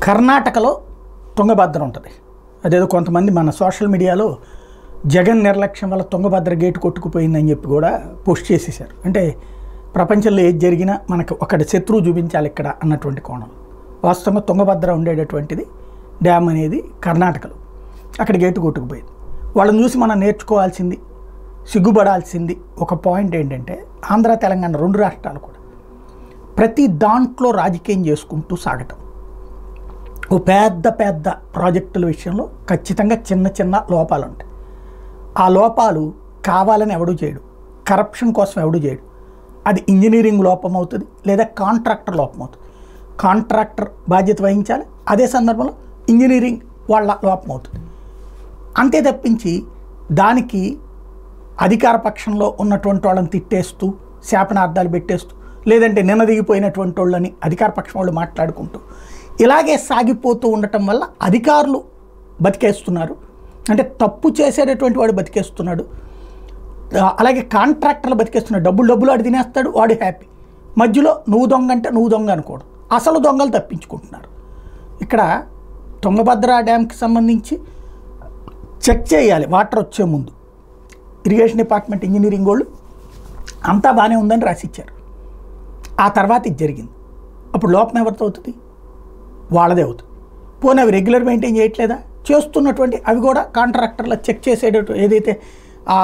కర్ణాటకలో తుంగభద్ర ఉంటుంది. అదేదో కొంతమంది మన సోషల్ మీడియాలో జగన్ నిర్లక్ష్యం వల్ల తుంగభద్ర గేటు కొట్టుకుపోయిందని చెప్పి కూడా పోస్ట్ చేసేసారు. అంటే ప్రపంచంలో ఏది జరిగినా మనకు ఒకటి శత్రువు చూపించాలి ఇక్కడ అన్నటువంటి కోణం. వాస్తవంగా తుంగభద్ర ఉండేటటువంటిది డ్యామ్ అనేది కర్ణాటకలో, అక్కడ గేటు కొట్టుకుపోయింది. వాళ్ళని చూసి మనం నేర్చుకోవాల్సింది, సిగ్గుపడాల్సింది ఒక పాయింట్ ఏంటంటే, ఆంధ్ర తెలంగాణ రెండు రాష్ట్రాలు కూడా ప్రతి దాంట్లో రాజకీయం చేసుకుంటూ సాగటం. ఓ పెద్ద పెద్ద ప్రాజెక్టుల విషయంలో ఖచ్చితంగా చిన్న చిన్న లోపాలు ఉంటాయి. ఆ లోపాలు కావాలని ఎవడూ చేయడు, కరప్షన్ కోసం ఎవడూ చేయడు. అది ఇంజనీరింగ్ లోపం అవుతుంది, లేదా కాంట్రాక్టర్ లోపం అవుతుంది. కాంట్రాక్టర్ బాధ్యత వహించాలి, అదే సందర్భంలో ఇంజనీరింగ్ వాళ్ళ లోపం అవుతుంది. అంతే తప్పించి దానికి అధికార పక్షంలో ఉన్నటువంటి వాళ్ళని తిట్టేస్తూ శాపనార్థాలు పెట్టేస్తూ, లేదంటే నిన్నదిగిపోయినటువంటి వాళ్ళని అధికార పక్షం వాళ్ళు మాట్లాడుకుంటూ ఇలాగే సాగిపోతూ ఉండటం వల్ల అధికారులు బతికేస్తున్నారు. అంటే తప్పు చేసేటటువంటి వాడు బతికేస్తున్నాడు, అలాగే కాంట్రాక్టర్లు బతికేస్తున్నాడు. డబ్బులు వాడు తినేస్తాడు, వాడు హ్యాపీ. మధ్యలో నువ్వు దొంగ అంటే నువ్వు దొంగ అనుకోవడం, అసలు దొంగలు తప్పించుకుంటున్నారు. ఇక్కడ తుంగభద్ర డ్యామ్కి సంబంధించి చెక్ చేయాలి వాటర్ వచ్చే ముందు. ఇరిగేషన్ డిపార్ట్మెంట్ ఇంజనీరింగ్ వాళ్ళు అంతా బాగానే ఉందని రాసిచ్చారు. ఆ తర్వాత ఇది జరిగింది. అప్పుడు లోపం ఎవరితో అవుతుంది? వాళ్ళదే అవుతుంది. పోనీ అవి రెగ్యులర్ మెయింటైన్ చేయట్లేదా? చేస్తున్నటువంటి అవి కూడా కాంట్రాక్టర్లు చెక్ చేసేటటువంటి ఏదైతే ఆ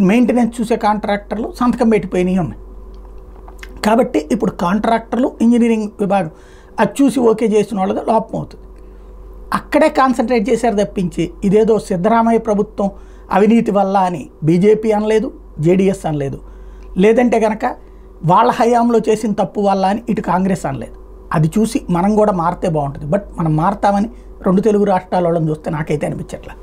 మెయింటెనెన్స్ చూసే కాంట్రాక్టర్లు సంతకం పెట్టిపోయినవి ఉన్నాయి. కాబట్టి ఇప్పుడు కాంట్రాక్టర్లు ఇంజనీరింగ్ విభాగం అది చూసి ఓకే చేసిన వాళ్ళది లోపం అవుతుంది. అక్కడే కాన్సన్ట్రేట్ చేశారు తప్పించి ఇదేదో సిద్ధరామయ్య ప్రభుత్వం అవినీతి వల్ల అని బీజేపీ అనలేదు, జేడీఎస్ అనలేదు, లేదంటే కనుక వాళ్ళ హయాంలో చేసిన తప్పు వల్ల అని ఇటు కాంగ్రెస్ అనలేదు. అది చూసి మనం కూడా మారితే బాగుంటుంది. బట్ మనం మారుతామని రెండు తెలుగు రాష్ట్రాల వాళ్ళని చూస్తే నాకైతే అనిపించట్లా.